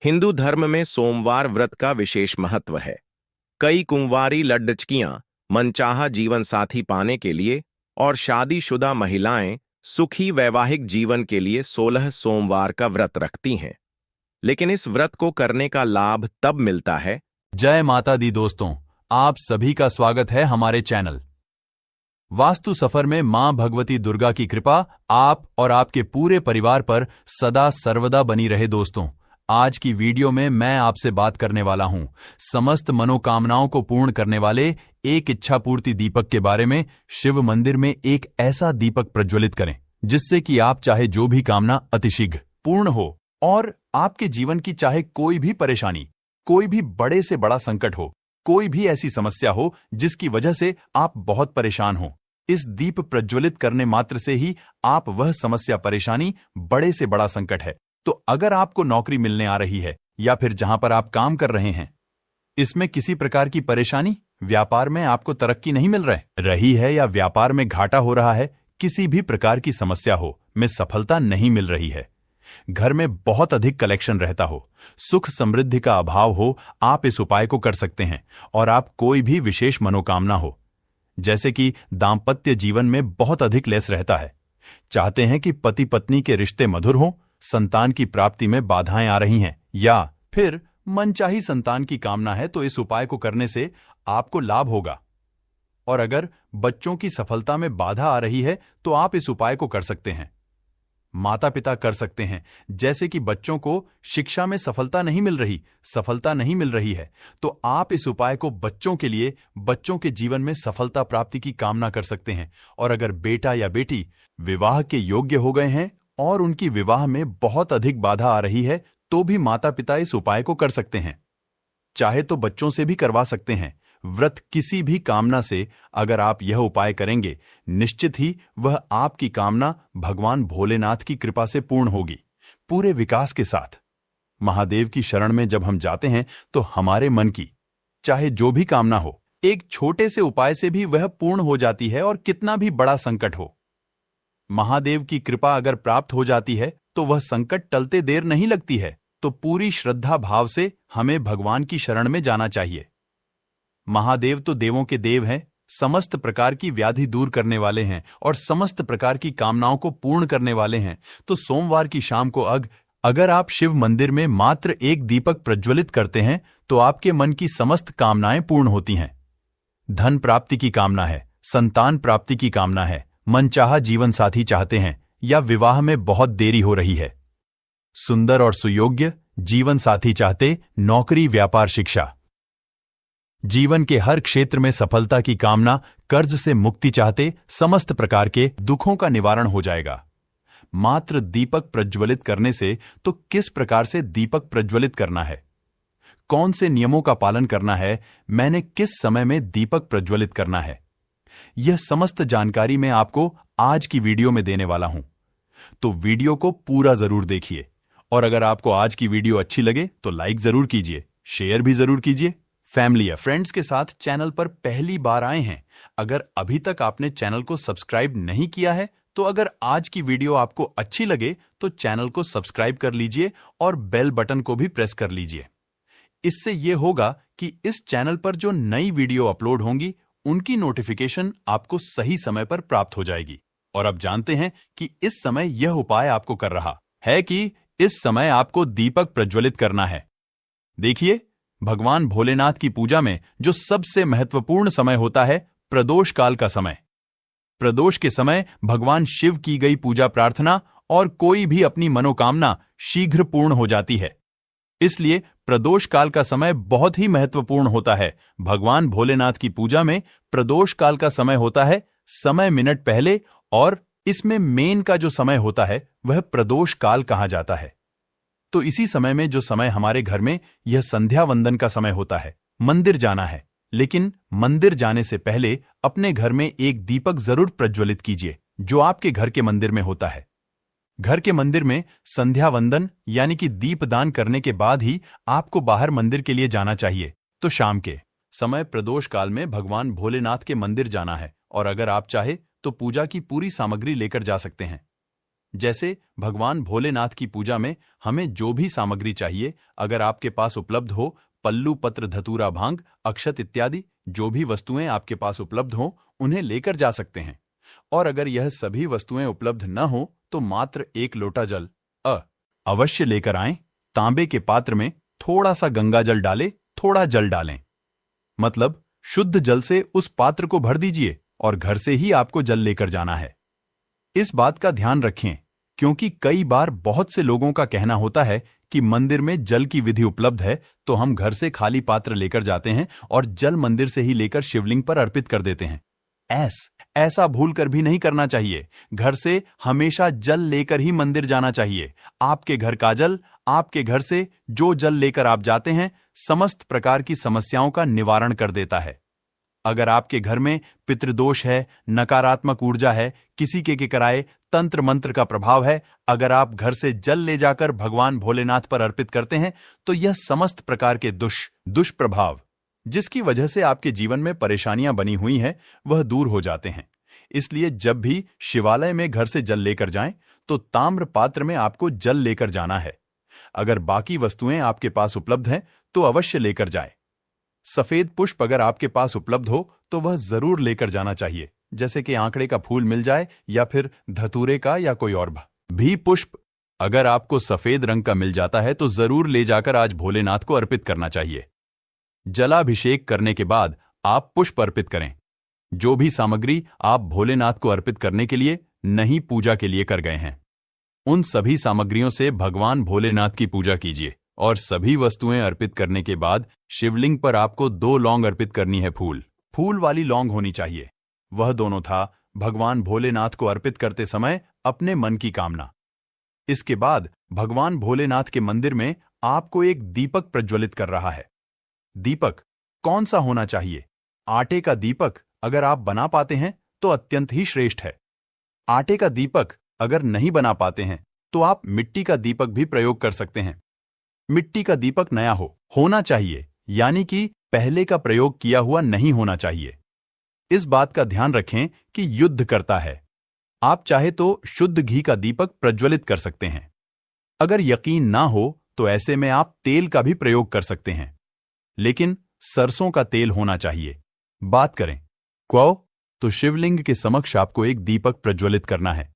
हिंदू धर्म में सोमवार व्रत का विशेष महत्व है। कई कुंवारी लड्डचकियां मनचाहा जीवन साथी पाने के लिए और शादीशुदा महिलाएं सुखी वैवाहिक जीवन के लिए 16 सोमवार का व्रत रखती हैं। लेकिन इस व्रत को करने का लाभ तब मिलता है। जय माता दी दोस्तों, आप सभी का स्वागत है हमारे चैनल वास्तु सफर में मां भगवती दुर्गा की कृपा आप और आपके पूरे परिवार पर सदा सर्वदा बनी रहे। दोस्तों, आज की वीडियो में मैं आपसे बात करने वाला हूं समस्त मनोकामनाओं को पूर्ण करने वाले एक इच्छा पूर्ति दीपक के बारे में। शिव मंदिर में एक ऐसा दीपक प्रज्वलित करें जिससे कि आप चाहे जो भी कामना अतिशीघ्र पूर्ण हो और आपके जीवन की चाहे कोई भी परेशानी, कोई भी बड़े से बड़ा संकट हो, कोई भी ऐसी समस्या हो जिसकी वजह से आप बहुत परेशान हो, इस दीप प्रज्वलित करने मात्र से ही आप वह समस्या, परेशानी, बड़े से बड़ा संकट है तो अगर आपको नौकरी मिलने आ रही है या फिर जहां पर आप काम कर रहे हैं, इसमें किसी प्रकार की परेशानी, व्यापार में आपको तरक्की नहीं मिल रही है या व्यापार में घाटा हो रहा है, किसी भी प्रकार की समस्या हो, में सफलता नहीं मिल रही है, घर में बहुत अधिक कलेक्शन रहता हो, सुख समृद्धि का अभाव हो, आप इस उपाय को कर सकते हैं। और आप कोई भी विशेष मनोकामना हो, जैसे कि दाम्पत्य जीवन में बहुत अधिक क्लेश रहता है, चाहते हैं कि पति पत्नी के रिश्ते मधुर हों, संतान की प्राप्ति में बाधाएं आ रही हैं या फिर मनचाही संतान की कामना है, तो इस उपाय को करने से आपको लाभ होगा। और अगर बच्चों की सफलता में बाधा आ रही है तो आप इस उपाय को कर सकते हैं। माता पिता कर सकते हैं, जैसे कि बच्चों को शिक्षा में सफलता नहीं मिल रही है तो आप इस उपाय को बच्चों के लिए, बच्चों के जीवन में सफलता प्राप्ति की कामना कर सकते हैं। और अगर बेटा या बेटी विवाह के योग्य हो गए हैं और उनकी विवाह में बहुत अधिक बाधा आ रही है तो भी माता पिता इस उपाय को कर सकते हैं। चाहे तो बच्चों से भी करवा सकते हैं। व्रत किसी भी कामना से अगर आप यह उपाय करेंगे, निश्चित ही वह आपकी कामना भगवान भोलेनाथ की कृपा से पूर्ण होगी, पूरे विकास के साथ। महादेव की शरण में जब हम जाते हैं तो हमारे मन की चाहे जो भी कामना हो, एक छोटे से उपाय से भी वह पूर्ण हो जाती है। और कितना भी बड़ा संकट हो, महादेव की कृपा अगर प्राप्त हो जाती है तो वह संकट टलते देर नहीं लगती है। तो पूरी श्रद्धा भाव से हमें भगवान की शरण में जाना चाहिए। महादेव तो देवों के देव हैं, समस्त प्रकार की व्याधि दूर करने वाले हैं और समस्त प्रकार की कामनाओं को पूर्ण करने वाले हैं। तो सोमवार की शाम को अगर आप शिव मंदिर में मात्र एक दीपक प्रज्वलित करते हैं तो आपके मन की समस्त कामनाएं पूर्ण होती हैं। धन प्राप्ति की कामना है, संतान प्राप्ति की कामना है, मनचाहा जीवन साथी चाहते हैं या विवाह में बहुत देरी हो रही है, सुंदर और सुयोग्य जीवन साथी चाहते, नौकरी, व्यापार, शिक्षा, जीवन के हर क्षेत्र में सफलता की कामना, कर्ज से मुक्ति चाहते, समस्त प्रकार के दुखों का निवारण हो जाएगा मात्र दीपक प्रज्वलित करने से। तो किस प्रकार से दीपक प्रज्वलित करना है, कौन से नियमों का पालन करना है, मैंने किस समय में दीपक प्रज्वलित करना है, यह समस्त जानकारी मैं आपको आज की वीडियो में देने वाला हूं। तो वीडियो को पूरा जरूर देखिए। और अगर आपको आज की वीडियो अच्छी लगे तो लाइक जरूर कीजिए, शेयर भी जरूर कीजिए। फैमिली या फ्रेंड्स के साथ चैनल पर पहली बार आए हैं, अगर अभी तक आपने चैनल को सब्सक्राइब नहीं किया है तो अगर आज की वीडियो आपको अच्छी लगे तो चैनल को सब्सक्राइब कर लीजिए और बेल बटन को भी प्रेस कर लीजिए। इससे यह होगा कि इस चैनल पर जो नई वीडियो अपलोड होंगी उनकी नोटिफिकेशन आपको सही समय पर प्राप्त हो जाएगी। और अब जानते हैं कि इस समय यह उपाय आपको कर रहा है कि इस समय आपको दीपक प्रज्वलित करना है। देखिए, भगवान भोलेनाथ की पूजा में जो सबसे महत्वपूर्ण समय होता है प्रदोष काल का समय। प्रदोष के समय भगवान शिव की गई पूजा प्रार्थना और कोई भी अपनी मनोकामना शीघ्र पूर्ण हो जाती है। इसलिए प्रदोष काल का समय बहुत ही महत्वपूर्ण होता है। भगवान भोलेनाथ की पूजा में प्रदोष काल का समय होता है समय मिनट पहले, और इसमें मेन का जो समय होता है वह प्रदोष काल कहा जाता है। तो इसी समय में जो समय हमारे घर में यह संध्या वंदन का समय होता है, मंदिर जाना है, लेकिन मंदिर जाने से पहले अपने घर में एक दीपक जरूर प्रज्वलित कीजिए जो आपके घर के मंदिर में होता है। घर के मंदिर में संध्या वंदन यानी कि दीपदान करने के बाद ही आपको बाहर मंदिर के लिए जाना चाहिए। तो शाम के समय प्रदोष काल में भगवान भोलेनाथ के मंदिर जाना है और अगर आप चाहे तो पूजा की पूरी सामग्री लेकर जा सकते हैं। जैसे भगवान भोलेनाथ की पूजा में हमें जो भी सामग्री चाहिए, अगर आपके पास उपलब्ध हो, पल्लू, पत्र, धतूरा, भांग, अक्षत इत्यादि जो भी वस्तुएं आपके पास उपलब्ध हो, उन्हें लेकर जा सकते हैं। और अगर यह सभी वस्तुएं उपलब्ध न हो तो मात्र 1 लोटा जल अवश्य लेकर आएं। तांबे के पात्र में थोड़ा सा गंगा जल डालें, थोड़ा जल डालें, मतलब शुद्ध जल से उस पात्र को भर दीजिए और घर से ही आपको जल लेकर जाना है। इस बात का ध्यान रखें, क्योंकि कई बार बहुत से लोगों का कहना होता है कि मंदिर में जल की विधि उपलब्ध है, तो हम घर से खाली पात्र लेकर जाते हैं और जल मंदिर से ही लेकर शिवलिंग पर अर्पित कर देते हैं। ऐसा भूलकर भी नहीं करना चाहिए। घर से हमेशा जल लेकर ही मंदिर जाना चाहिए। आपके घर का जल, आपके घर से जो जल लेकर आप जाते हैं, समस्त प्रकार की समस्याओं का निवारण कर देता है। अगर आपके घर में पितृदोष है, नकारात्मक ऊर्जा है, किसी के कराए तंत्र मंत्र का प्रभाव है, अगर आप घर से जल ले जाकर भगवान भोलेनाथ पर अर्पित करते हैं, तो यह समस्त प्रकार के दुष्प्रभाव जिसकी वजह से आपके जीवन में परेशानियां बनी हुई हैं, वह दूर हो जाते हैं। इसलिए जब भी शिवालय में घर से जल लेकर जाएं, तो ताम्र पात्र में आपको जल लेकर जाना है। अगर बाकी वस्तुएं आपके पास उपलब्ध हैं, तो अवश्य लेकर जाएं। सफेद पुष्प अगर आपके पास उपलब्ध हो तो वह जरूर लेकर जाना चाहिए, जैसे कि आंकड़े का फूल मिल जाए या फिर धतूरे का या कोई और भी पुष्प अगर आपको सफेद रंग का मिल जाता है तो जरूर ले जाकर आज भोलेनाथ को अर्पित करना चाहिए। जलाभिषेक करने के बाद आप पुष्प अर्पित करें। जो भी सामग्री आप भोलेनाथ को अर्पित करने के लिए नहीं, पूजा के लिए कर गए हैं, उन सभी सामग्रियों से भगवान भोलेनाथ की पूजा कीजिए। और सभी वस्तुएं अर्पित करने के बाद शिवलिंग पर आपको 2 लौंग अर्पित करनी है। फूल वाली लौंग होनी चाहिए। वह दोनों था भगवान भोलेनाथ को अर्पित करते समय अपने मन की कामना। इसके बाद भगवान भोलेनाथ के मंदिर में आपको एक दीपक प्रज्वलित कर रहा है। दीपक कौन सा होना चाहिए? आटे का दीपक अगर आप बना पाते हैं तो अत्यंत ही श्रेष्ठ है। आटे का दीपक अगर नहीं बना पाते हैं तो आप मिट्टी का दीपक भी प्रयोग कर सकते हैं। मिट्टी का दीपक नया होना चाहिए, यानी कि पहले का प्रयोग किया हुआ नहीं होना चाहिए। इस बात का ध्यान रखें कि युद्ध करता है। आप चाहे तो शुद्ध घी का दीपक प्रज्वलित कर सकते हैं। अगर यकीन ना हो तो ऐसे में आप तेल का भी प्रयोग कर सकते हैं, लेकिन सरसों का तेल होना चाहिए। बात करें तो शिवलिंग के समक्ष आपको एक दीपक प्रज्वलित करना है।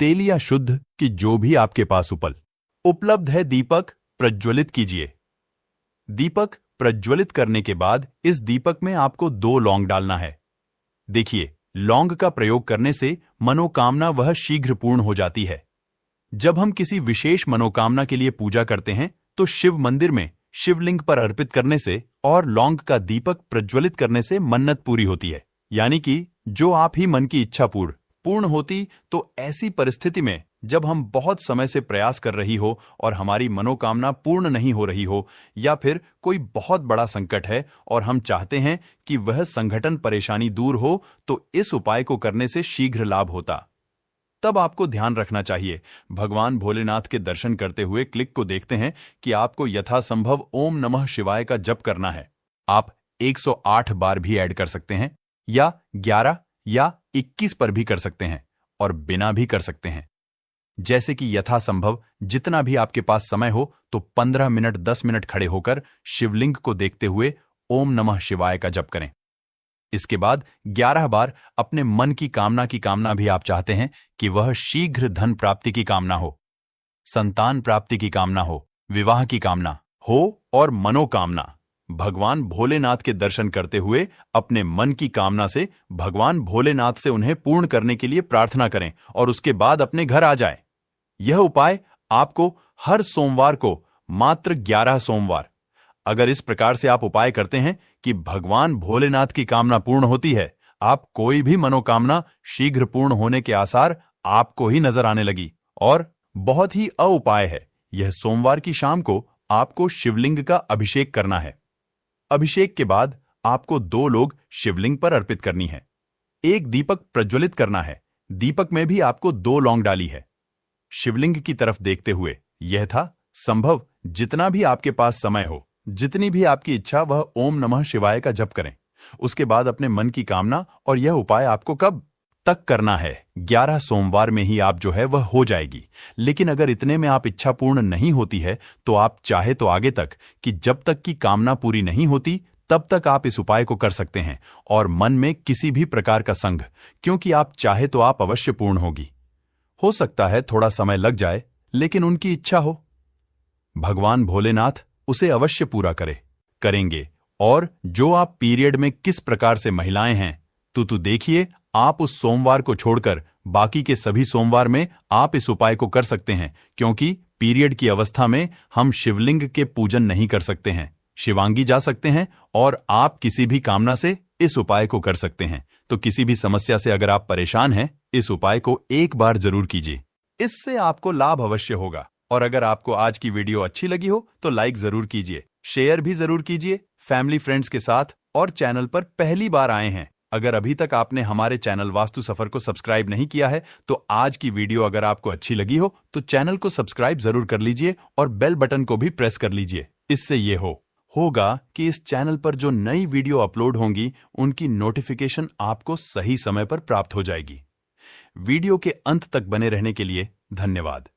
तेल या शुद्ध की जो भी आपके पास उपलब्ध है, दीपक प्रज्वलित कीजिए। दीपक प्रज्वलित करने के बाद इस दीपक में आपको 2 लौंग डालना है। देखिए, लौंग का प्रयोग करने से मनोकामना वह शीघ्र पूर्ण हो जाती है। जब हम किसी विशेष मनोकामना के लिए पूजा करते हैं तो शिव मंदिर में शिवलिंग पर अर्पित करने से और लौंग का दीपक प्रज्वलित करने से मन्नत पूरी होती है, यानी कि जो आप ही मन की इच्छा पूर्ण होती। तो ऐसी परिस्थिति में जब हम बहुत समय से प्रयास कर रही हो और हमारी मनोकामना पूर्ण नहीं हो रही हो, या फिर कोई बहुत बड़ा संकट है और हम चाहते हैं कि वह संगठन परेशानी दूर हो, तो इस उपाय को करने से शीघ्र लाभ होता। तब आपको ध्यान रखना चाहिए, भगवान भोलेनाथ के दर्शन करते हुए क्लिक को देखते हैं कि आपको यथासंभव ओम नमः शिवाय का जप करना है। आप 108 बार भी ऐड कर सकते हैं, या 11 या 21 पर भी कर सकते हैं, और बिना भी कर सकते हैं। जैसे कि यथासंभव जितना भी आपके पास समय हो, तो 15 मिनट 10 मिनट खड़े होकर शिवलिंग को देखते हुए ओम नमः शिवाय का जप करें। इसके बाद 11 बार अपने मन की कामना भी आप चाहते हैं कि वह शीघ्र धन प्राप्ति की कामना हो, संतान प्राप्ति की कामना हो, विवाह की कामना हो, और मनोकामना भगवान भोलेनाथ के दर्शन करते हुए अपने मन की कामना से भगवान भोलेनाथ से उन्हें पूर्ण करने के लिए प्रार्थना करें और उसके बाद अपने घर आ जाएं। यह उपाय आपको हर सोमवार को मात्र 11 सोमवार, अगर इस प्रकार से आप उपाय करते हैं कि भगवान भोलेनाथ की कामना पूर्ण होती है, आप कोई भी मनोकामना शीघ्र पूर्ण होने के आसार आपको ही नजर आने लगी। और बहुत ही उपाय है। यह सोमवार की शाम को आपको शिवलिंग का अभिषेक करना है। अभिषेक के बाद आपको 2 लोग शिवलिंग पर अर्पित करनी है। एक दीपक प्रज्वलित करना है। दीपक में भी आपको 2 लौंग डाली है। शिवलिंग की तरफ देखते हुए, यह था संभव जितना भी आपके पास समय हो, जितनी भी आपकी इच्छा, वह ओम नमः शिवाय का जप करें। उसके बाद अपने मन की कामना, और यह उपाय आपको कब तक करना है। 11 सोमवार में ही आप जो है वह हो जाएगी। लेकिन अगर इतने में आप इच्छा पूर्ण नहीं होती है तो आप चाहे तो आगे तक कि जब तक की कामना पूरी नहीं होती तब तक आप इस उपाय को कर सकते हैं और मन में किसी भी प्रकार का संघ, क्योंकि आप चाहे तो आप अवश्य पूर्ण होगी। हो सकता है थोड़ा समय लग जाए, लेकिन उनकी इच्छा हो, भगवान भोलेनाथ उसे अवश्य पूरा करेंगे। और जो आप पीरियड में किस प्रकार से महिलाएं हैं तो देखिए, आप उस सोमवार को छोड़कर बाकी के सभी सोमवार में आप इस उपाय को कर सकते हैं, क्योंकि पीरियड की अवस्था में हम शिवलिंग के पूजन नहीं कर सकते हैं। शिवांगी जा सकते हैं और आप किसी भी कामना से इस उपाय को कर सकते हैं। तो किसी भी समस्या से अगर आप परेशान हैं, इस उपाय को एक बार जरूर कीजिए, इससे आपको लाभ अवश्य होगा। और अगर आपको आज की वीडियो अच्छी लगी हो तो लाइक जरूर कीजिए, शेयर भी जरूर कीजिए फैमिली फ्रेंड्स के साथ। और चैनल पर पहली बार आए हैं, अगर अभी तक आपने हमारे चैनल वास्तु सफर को सब्सक्राइब नहीं किया है तो आज की वीडियो अगर आपको अच्छी लगी हो तो चैनल को सब्सक्राइब जरूर कर लीजिए और बेल बटन को भी प्रेस कर लीजिए। इससे ये होगा कि इस चैनल पर जो नई वीडियो अपलोड होंगी उनकी नोटिफिकेशन आपको सही समय पर प्राप्त हो जाएगी। वीडियो के अंत तक बने रहने के लिए धन्यवाद।